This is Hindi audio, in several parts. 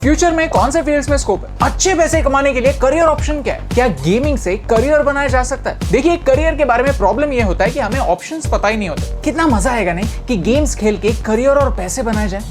फ्यूचर में कौन से फील्ड्स में स्कोप है? अच्छे पैसे कमाने के लिए करियर ऑप्शन क्या है? क्या गेमिंग से करियर बनाया जा सकता है? देखिए, करियर के बारे में प्रॉब्लम ये होता है कि हमें ऑप्शंस पता ही नहीं होते। कितना मजा आएगा नहीं कि गेम्स खेल के करियर और पैसे बनाए जाए।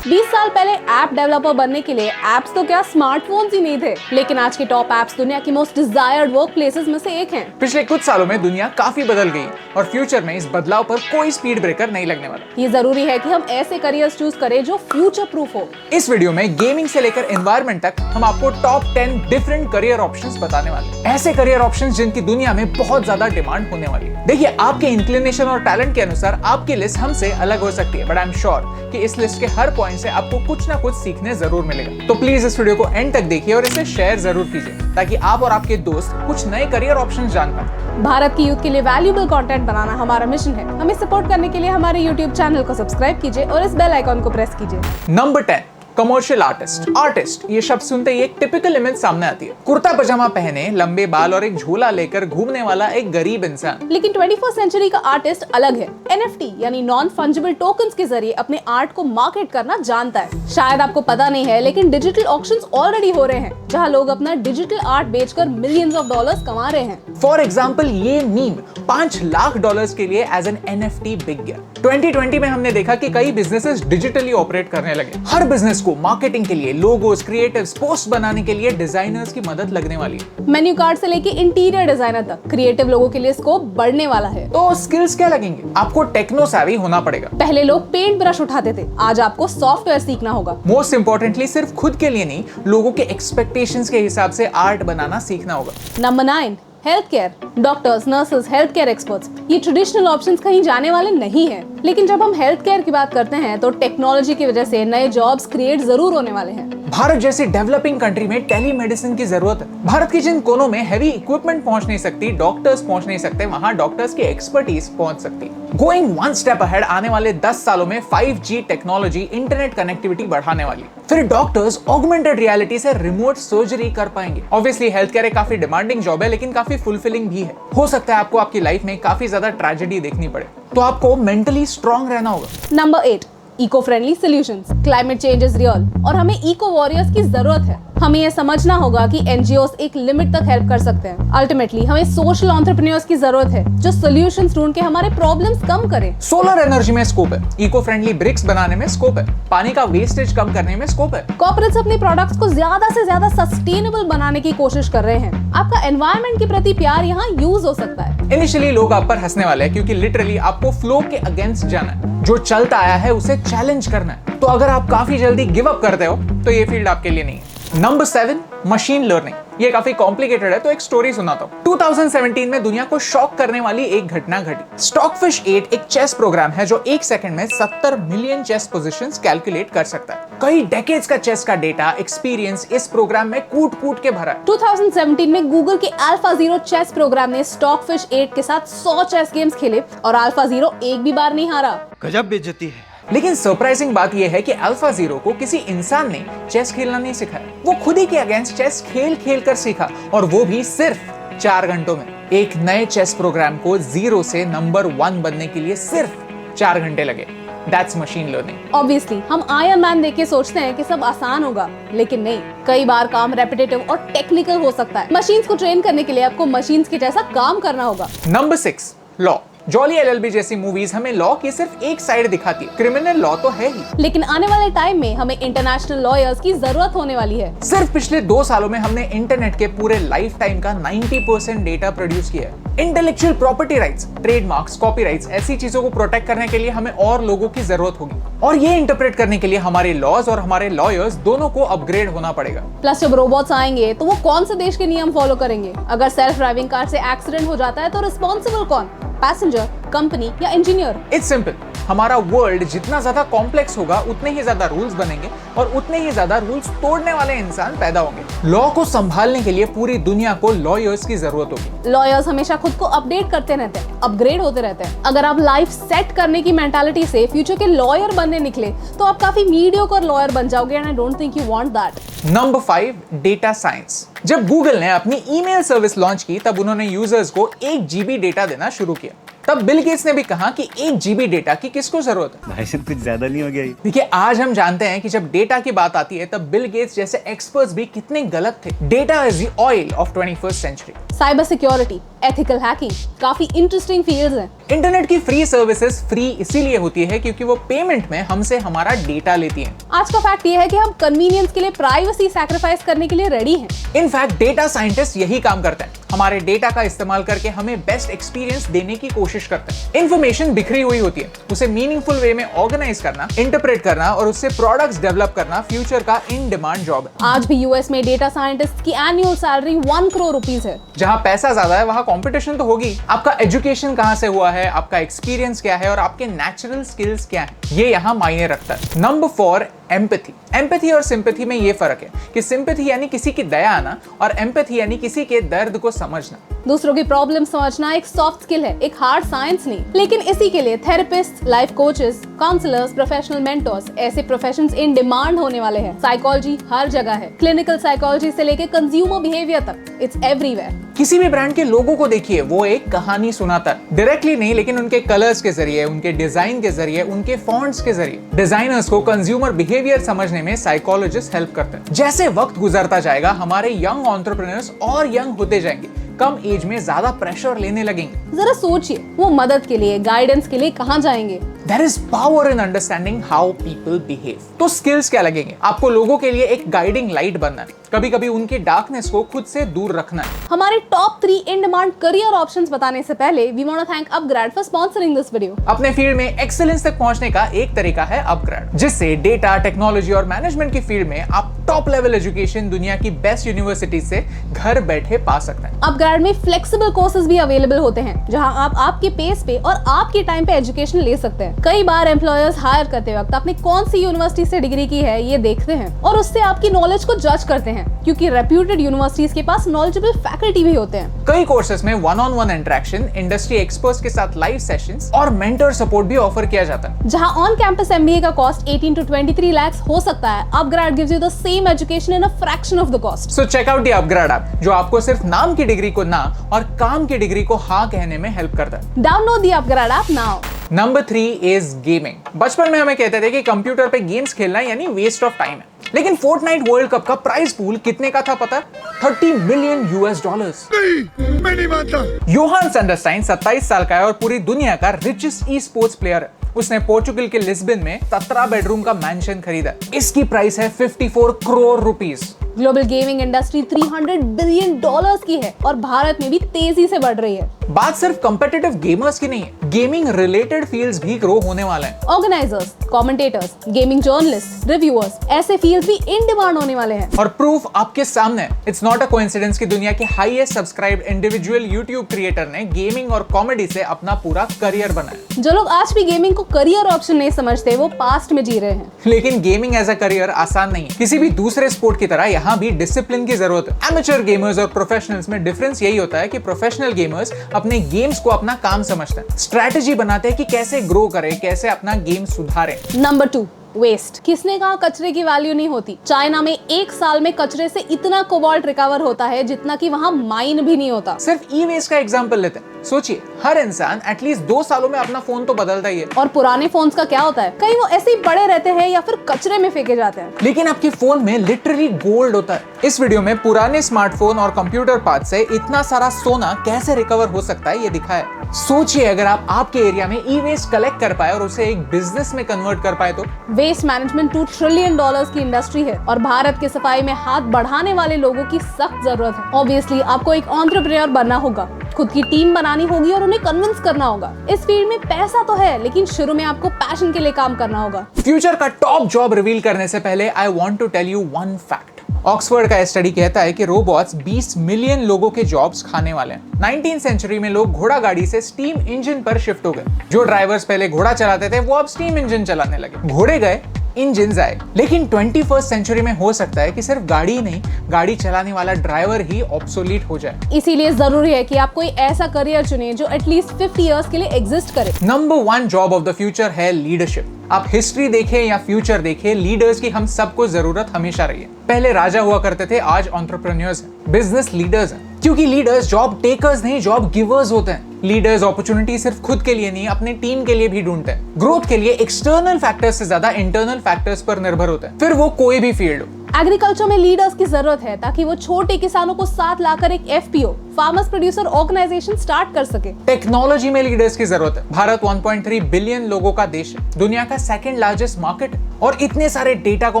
20 साल पहले ऐप डेवलपर बनने के लिए एप्स तो क्या स्मार्टफोन्स ही नहीं थे, लेकिन आज के टॉप एप्स दुनिया की मोस्ट डिजायर्ड वर्क प्लेसेस में से एक हैं। पिछले कुछ सालों में दुनिया काफी बदल गई और फ्यूचर में इस बदलाव पर कोई स्पीड ब्रेकर नहीं लगने वाला। ये जरूरी है कि हम ऐसे करियर्स चूज करें जो फ्यूचर प्रूफ हो। इस वीडियो में गेमिंग से लेकर एनवायरनमेंट तक हम आपको टॉप 10 डिफरेंट करियर ऑप्शंस बताने वाले हैं। ऐसे करियर ऑप्शंस जिनकी दुनिया में बहुत ज्यादा डिमांड होने वाली है। देखिए, आपके इंक्लिनेशन और टैलेंट के अनुसार आपकी लिस्ट हमसे अलग हो सकती है, बट आई एम श्योर कि इस लिस्ट के हर पॉइंट से आपको कुछ ना कुछ सीखने जरूर मिलेगा। तो प्लीज इस वीडियो को एंड तक देखिए और इसे शेयर जरूर कीजिए ताकि आप और आपके दोस्त कुछ नए करियर ऑप्शंस जान पाए। भारत की यूथ के लिए वैल्यूएबल कंटेंट बनाना हमारा मिशन है। हमें सपोर्ट करने के लिए हमारे YouTube चैनल को सब्सक्राइब कीजिए और इस बेल आइकॉन को प्रेस कीजिए। Number 10, commercial artist. ये शब्द सुनते ही एक टिपिकल इमेज सामने आती है। कुर्ता पजामा पहने, लंबे बाल और एक झोला लेकर घूमने वाला एक गरीब इंसान। लेकिन 21st सेंचुरी का आर्टिस्ट अलग है। NFT यानी नॉन फंजिबल टोकन्स के जरिए अपने आर्ट को मार्केट करना जानता है। शायद आपको पता नहीं है, लेकिन डिजिटल ऑक्शंस ऑलरेडी हो रहे हैं जहां लोग अपना डिजिटल आर्ट बेचकर मिलियंस ऑफ डॉलर्स कमा रहे हैं। फॉर एग्जाम्पल, ये मीम $5 लाख के लिए एज एन NFT बिक गया। 2020 में हमने देखा कि कई बिजनेसेस डिजिटली ऑपरेट करने लगे। हर बिजनेस को मार्केटिंग के लिए, लोगोस, क्रिएटिव्स, पोस्ट बनाने के लिए डिजाइनर्स की मदद लगने वाली है। मेन्यू कार्ड से लेके इंटीरियर डिजाइनर तक क्रिएटिव लोगों के लिए स्कोप बढ़ने वाला है। तो स्किल्स क्या लगेंगे? आपको टेक्नो savvy होना पड़ेगा। पहले लोग पेंट ब्रश उठाते थे, आज आपको सॉफ्टवेयर सीखना होगा। मोस्ट इंपॉर्टेंटली, सिर्फ खुद के लिए नहीं, लोगों के एक्सपेक्टेशंस के हिसाब से आर्ट बनाना सीखना होगा। Number 9, health care. Doctors, nurses, health care experts, ये ट्रेडिशनल ऑप्शंस कहीं जाने वाले नहीं हैं। लेकिन जब हम हेल्थ केयर की बात करते हैं तो टेक्नोलॉजी की वजह से नए जॉब्स क्रिएट जरूर होने वाले हैं। भारत जैसी डेवलपिंग कंट्री में टेलीमेडिसिन की जरूरत है। भारत के जिन कोनों में हैवी इक्विपमेंट पहुंच नहीं सकती, डॉक्टर्स पहुंच नहीं सकते, वहां डॉक्टर्स की एक्सपर्टीज पहुंच सकती है। गोइंग वन स्टेप अहेड, आने वाले 10 सालों में 5G टेक्नोलॉजी इंटरनेट कनेक्टिविटी बढ़ाने वाली। फिर डॉक्टर्स ऑगमेंटेड रियलिटी से रिमोट सर्जरी कर पाएंगे। ऑब्वियसली हेल्थ केयर एक काफी डिमांडिंग जॉब है, लेकिन काफी फुलफिलिंग भी है। हो सकता है आपको आपकी लाइफ में काफी ज्यादा ट्रेजेडी देखनी पड़े, तो आपको मेंटली स्ट्रांग रहना होगा। Number 8, eco friendly solutions. Climate change is real और हमें इको वॉरियर्स की जरूरत है। हमें यह समझना होगा कि NGOs एक लिमिट तक हेल्प कर सकते हैं। अल्टीमेटली हमें सोशल एंटरप्रेन्योर्स की जरूरत है जो सॉल्यूशंस ढूंढ के हमारे प्रॉब्लम्स कम करें। सोलर एनर्जी में स्कोप है, इको फ्रेंडली ब्रिक्स बनाने में स्कोप है, पानी का वेस्टेज कम करने में स्कोप है। कॉर्पोरेट्स अपने प्रोडक्ट्स को ज्यादा से ज्यादा सस्टेनेबल बनाने की कोशिश कर रहे हैं। आपका एनवायरनमेंट के प्रति प्यार यहाँ यूज हो सकता है। इनिशियली लोग आप पर हंसने वाले हैं क्योंकि लिटरली आपको फ्लो के अगेंस्ट जाना है। जो चलता आया है उसे चैलेंज करना है। तो अगर आप काफी जल्दी गिव अप करते हो तो ये फील्ड आपके लिए नहीं है। Number 7, machine learning. ये काफी कॉम्प्लिकेटेड है, तो एक स्टोरी सुनाता हूँ। 2017 में दुनिया को शॉक करने वाली एक घटना घटी। स्टॉकफिश 8 एक चेस प्रोग्राम है जो 1 सेकंड में 70 मिलियन चेस पोजीशंस कैलकुलेट कर सकता है। कई डेकेड्स का चेस का डेटा, एक्सपीरियंस इस प्रोग्राम में कूट के भरा है। 2017 में गूगल के AlphaZero चेस प्रोग्राम ने स्टॉकफिश 8 के साथ 100 चेस गेम्स खेले और AlphaZero एक भी बार नहीं हारा। गजब बेइज्जती है। लेकिन सरप्राइजिंग बात यह है कि AlphaZero को किसी इंसान ने चेस खेलना नहीं सिखाया। वो खुद ही के अगेंस्ट चेस खेल कर सीखा, और वो भी सिर्फ 4 घंटों में। एक नए चेस प्रोग्राम को 0 से नंबर 1 बनने के लिए सिर्फ 4 घंटे लगे। That's machine learning. ऑब्वियसली हम आयरन मैन देख के सोचते हैं कि सब आसान होगा, लेकिन नहीं। कई बार काम रेपिटेटिव और टेक्निकल हो सकता है। मशीन्स को ट्रेन करने के लिए आपको मशीन्स के जैसा काम करना होगा। Number 6, law. जॉली LLB जैसी मूवीज हमें लॉ की सिर्फ एक साइड दिखाती है। क्रिमिनल लॉ तो है ही, लेकिन आने वाले टाइम में हमें इंटरनेशनल लॉयर्स की जरूरत होने वाली है। सिर्फ पिछले 2 सालों में हमने इंटरनेट के पूरे लाइफ टाइम का 90% डेटा प्रोड्यूस किया है। Intellectual property rights, trademarks, copyrights, ऐसी चीजों को प्रोटेक्ट करने के लिए हमें और लोगों की जरूरत होगी, और ये इंटरप्रेट करने के लिए हमारे लॉज और हमारे लॉयर्स दोनों को अपग्रेड होना पड़ेगा। प्लस जब रोबोट्स आएंगे तो वो कौन से देश के नियम फॉलो करेंगे? अगर सेल्फ ड्राइविंग कार से एक्सीडेंट हो जाता है तो रिस्पॉन्सिबल कौन? पैसेंजर, कंपनी या इंजीनियर? It's simple. हमारा वर्ल्ड जितना ज्यादा कॉम्प्लेक्स होगा उतने ही ज्यादा रूल्स बनेंगे और उतने ही ज्यादा रूल्स तोड़ने वाले इंसान पैदा होंगे। लॉ को संभालने के लिए पूरी दुनिया को लॉयर्स की जरूरत होगी। लॉयर्स हमेशा खुद को अपडेट करते रहते हैं, अपग्रेड होते रहते हैं। अगर आप लाइफ सेट करने की मेंटालिटी से फ्यूचर के लॉयर बनने निकले तो आप काफी मीडियोकर लॉयर बन जाओगे, and I don't think you want that. Number 5, data science. जब गूगल ने अपनी ईमेल सर्विस लॉन्च की तब उन्होंने यूजर्स को 1 GB डेटा देना शुरू किया। तब बिल गेट्स ने भी कहा कि 1 GB डेटा की किसको जरूरत है। भाई साहब कुछ ज्यादा नहीं हो गया ये? देखिए, आज हम जानते हैं कि जब डेटा की बात आती है तब बिल गेट्स जैसे एक्सपर्ट्स भी कितने गलत थे। Data is the oil of 21st century. Cyber security, ethical hacking, काफी इंटरेस्टिंग फील्ड्स हैं। इंटरनेट की फ्री सर्विसेज फ्री इसीलिए होती है क्योंकि वो पेमेंट में हमसे हमारा डेटा लेती है। आज का फैक्ट ये है कि हम कन्वीनियंस के लिए प्राइवेसी सैक्रिफाइस करने के लिए रेडी हैं। इनफैक्ट डेटा साइंटिस्ट यही काम करते हैं, हमारे डेटा का इस्तेमाल करके हमें बेस्ट एक्सपीरियंस देने की कोशिश करते हैं। इन्फॉर्मेशन बिखरी हुई होती है, उसे मीनिंगफुल वे में ऑर्गेनाइज करना, इंटरप्रेट करना और उससे प्रोडक्ट्स डेवलप करना फ्यूचर का इन डिमांड जॉब है। आज भी यूएस में डेटा साइंटिस्ट की एनुअल सैलरी 1 करोड़ रुपीस है। जहां पैसा ज्यादा है वहां कंपटीशन तो होगी। आपका एजुकेशन कहां से हुआ है, आपका एक्सपीरियंस क्या है और आपके नेचुरल स्किल्स क्या है, ये यहाँ मायने रखता है। Number 4, empathy. एम्पैथी और सिंपैथी में ये फर्क है कि सिंपैथी यानी किसी की दया आना और एम्पैथी यानी किसी के दर्द को समझना। दूसरों की प्रॉब्लम समझना एक सॉफ्ट स्किल है, एक हार्ड साइंस नहीं। लेकिन इसी के लिए therapist, life coaches, counsellors, professional mentors ऐसे प्रोफेशंस इन डिमांड होने वाले हैं। साइकोलॉजी हर जगह है, क्लिनिकल साइकोलॉजी से लेके कंज्यूमर बिहेवियर तक, इट्स एवरीवेयर। किसी भी ब्रांड के लोगों को देखिए, वो एक कहानी सुनाता है, डायरेक्टली नहीं लेकिन उनके कलर्स के जरिए, उनके डिजाइन के जरिए, उनके फॉन्ट्स के जरिए। डिजाइनर्स को कंज्यूमर बिहेवियर समझने में साइकोलॉजिस्ट हेल्प करते हैं। जैसे वक्त गुजरता जाएगा हमारे यंग एंटरप्रेन्योर्स और यंग होते जाएंगे, कम एज में ज्यादा प्रेशर लेने लगेंगे। जरा सोचिए, वो मदद के लिए, गाइडेंस के लिए कहाँ जाएंगे? There is power in understanding how people behave. तो स्किल्स क्या लगेंगे? आपको लोगों के लिए एक गाइडिंग लाइट बनना है, कभी कभी उनकी डार्कनेस को खुद से दूर रखना है। हमारे top 3 in demand career options बताने से पहले we want to thank upGrad for sponsoring this video. अपने फील्ड में एक्सीलेंस तक पहुंचने का एक तरीका है अपग्रेड, जिससे डेटा, टेक्नोलॉजी और मैनेजमेंट की फील्ड में आप टॉप लेवल एजुकेशन दुनिया की बेस्ट यूनिवर्सिटी से घर बैठे पा सकते हैं। अपग्रेड में फ्लेक्सिबल कोर्सेज भी अवेलेबल होते हैं, जहां आप आपके पेस पे और आपके टाइम पे एजुकेशन ले सकते हैं। कई बार एम्प्लॉयर्स हायर करते वक्त आपने कौन सी यूनिवर्सिटी से डिग्री की है ये देखते हैं और उससे आपकी नॉलेज को जज करते हैं, क्योंकि रेप्यूटेड यूनिवर्सिटीज के पास नॉलेजेबल फैकल्टी भी होते हैं। कई कोर्सेज में वन-ऑन-वन इंटरेक्शन, इंडस्ट्री एक्सपर्ट्स के साथ लाइव सेशंस और मेंटर सपोर्ट भी ऑफर किया जाता है। जहां ऑन कैंपस एमबीए का कॉस्ट 18 to 23 lakhs हो सकता है, upGrad gives you the same education in a fraction of the cost. So check out the upGrad app, जो आपको सिर्फ नाम की डिग्री को ना और काम की डिग्री को हाँ कहने में हेल्प करता है। Download the upGrad app now. Number 3 is gaming. बचपन में हमें कहते थे कि कंप्यूटर पे गेम्स खेलना यानी वेस्ट ऑफ टाइम है, लेकिन फोर्टनाइट वर्ल्ड कप का प्राइस पूल कितने का था पता है? $30 मिलियन। नहीं, मैं नहीं मानता। योहान सैंडरस्टाइन 27 साल का है और पूरी दुनिया का रिचेस्ट ई स्पोर्ट्स प्लेयर है। उसने पोर्चुगल के लिस्बन में 17 बेडरूम का मैंशन खरीदा। इसकी प्राइस है 54 crore rupees. Global gaming industry $300 billion की है और भारत में भी तेजी से बढ़ रही है। बात सिर्फ कॉम्पिटिटिव गेमर्स की नहीं है, गेमिंग रिलेटेड फील्ड्स भी ग्रो होने वाले हैं। Organisers, commentators, gaming journalist, reviewers, ऐसे फील्ड्स भी इन डिमांड होने वाले हैं। और प्रूफ आपके सामने है। इट्स नॉट अ कोइंसिडेंस कि दुनिया के highest subscribed individual YouTube creator ने गेमिंग और कॉमेडी से अपना पूरा करियर बनाया। जो लोग आज भी गेमिंग को करियर ऑप्शन नहीं समझते, वो पास्ट में जी रहे हैं। लेकिन गेमिंग एज अ करियर आसान नहीं है। किसी भी दूसरे स्पोर्ट की तरह यहाँ भी डिसिप्लिन की जरूरत है। एमेचर गेमर्स और प्रोफेशनल्स में डिफरेंस यही होता है कि प्रोफेशनल गेमर्स अपने गेम्स को अपना काम समझते हैं, स्ट्रैटेजी बनाते हैं कि कैसे ग्रो करें, कैसे अपना गेम सुधारें। Number 2, waste. किसने कहा कचरे की वैल्यू नहीं होती? चाइना में 1 साल में कचरे से इतना कोबाल्ट रिकवर होता है जितना कि वहाँ माइन भी नहीं होता। सिर्फ ई वेस्ट का एग्जांपल लेते हैं। सोचिए, हर इंसान एटलीस्ट 2 सालों में अपना फोन तो बदलता ही है। और पुराने फोन्स का क्या होता है? कहीं वो ऐसे ही पड़े रहते हैं या फिर कचरे में फेंके जाते हैं। लेकिन आपके फोन में लिटरली गोल्ड होता है। इस वीडियो में पुराने स्मार्टफोन और कंप्यूटर पार्ट से इतना सारा सोना कैसे रिकवर हो सकता है ये दिखाया। सोचिए, अगर आप आपके एरिया में ई वेस्ट कलेक्ट कर पाए और उसे एक बिजनेस में कन्वर्ट कर पाए तो। वेस्ट मैनेजमेंट $2 ट्रिलियन की इंडस्ट्री है और भारत के सफाई में हाथ बढ़ाने वाले लोगों की सख्त जरूरत है। ऑब्वियसली आपको एक एंटरप्रेन्योर बनना होगा, खुद की टीम बनानी होगी और उन्हें कन्विंस करना होगा। इस फील्ड में पैसा तो है, लेकिन शुरू में आपको पैशन के लिए काम करना होगा। फ्यूचर का टॉप जॉब रिवील करने से पहले I want to tell you one fact. Oxford का स्टडी कहता है कि रोबोट्स 20 मिलियन लोगों के जॉब्स खाने वाले हैं। 19th सेंचुरी में लोग घोड़ा गाड़ी से स्टीम इंजन पर शिफ्ट हो गए। जो ड्राइवर्स पहले घोड़ा चलाते थे वो अब स्टीम इंजन चलाने लगे। घोड़े गए, इंजन आए। लेकिन 21st सेंचुरी में हो सकता है कि सिर्फ गाड़ी ही नहीं, गाड़ी चलाने वाला ड्राइवर ही ऑब्सोलीट हो जाए। इसीलिए जरूरी है कि आप कोई ऐसा करियर चुने जो एटलीस्ट 50 इयर्स के लिए एग्जिस्ट करे। Number 1 job of the future है लीडरशिप। आप हिस्ट्री देखें या फ्यूचर देखें, लीडर्स की हम सबको जरूरत हमेशा रही है। पहले राजा हुआ करते थे, आज एंटरप्रेन्योर्स हैं, बिजनेस लीडर्स हैं। क्योंकि लीडर्स जॉब टेकर्स नहीं, जॉब गिवर्स होते हैं। लीडर्स अपॉर्चुनिटी सिर्फ खुद के लिए नहीं, अपने टीम के लिए भी ढूंढते हैं। ग्रोथ के लिए एक्सटर्नल फैक्टर्स से ज्यादा इंटरनल फैक्टर्स पर निर्भर होते हैं, फिर वो कोई भी फील्ड हो। एग्रीकल्चर में लीडर्स की जरूरत है ताकि वो छोटे किसानों को साथ लाकर एक FPO, farmers producer organisation start कर सके। टेक्नोलॉजी में लीडर्स की जरूरत है। भारत 1.3 बिलियन लोगों का देश है, दुनिया का सेकंड लार्जेस्ट मार्केट है, और इतने सारे डेटा को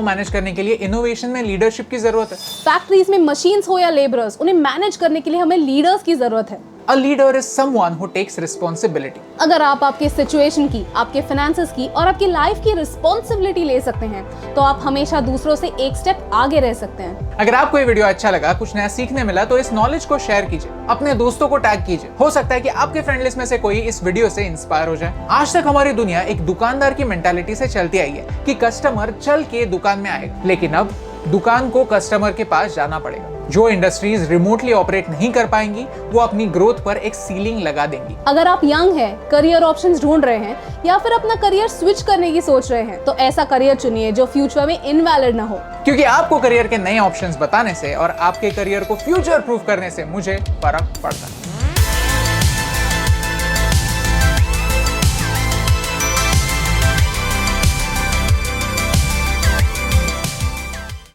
मैनेज करने के लिए इनोवेशन में लीडरशिप की जरूरत है। फैक्ट्रीज में मशीन्स हो या लेबरर्स, उन्हें मैनेज करने के लिए हमें लीडर्स की जरूरत है। A leader is someone who takes responsibility. अगर आप आपके सिचुएशन की, आपके फाइनेंसेस की और आपकी लाइफ की रिस्पॉन्सिबिलिटी ले सकते हैं तो आप हमेशा दूसरों से एक स्टेप आगे रह सकते हैं। अगर आपको ये वीडियो अच्छा लगा, कुछ नया सीखने मिला, तो इस नॉलेज को शेयर कीजिए, अपने दोस्तों को टैग कीजिए। हो सकता है कि आपके फ्रेंड लिस्ट में से कोई इस वीडियो से इंस्पायर हो जाए। आज तक हमारी दुनिया एक दुकानदार की मेंटालिटी से चलती आई है कि कस्टमर चल के दुकान में आएगा, लेकिन अब दुकान को कस्टमर के पास जाना पड़ेगा। जो इंडस्ट्रीज रिमोटली ऑपरेट नहीं कर पाएंगी, वो अपनी ग्रोथ पर एक सीलिंग लगा देंगी। अगर आप यंग हैं, करियर ऑप्शंस ढूंढ रहे हैं या फिर अपना करियर स्विच करने की सोच रहे हैं, तो ऐसा करियर चुनिए जो फ्यूचर में इनवैलिड ना हो। क्योंकि आपको करियर के नए ऑप्शंस बताने से और आपके करियर को फ्यूचर प्रूफ करने से मुझे फर्क पड़ता है।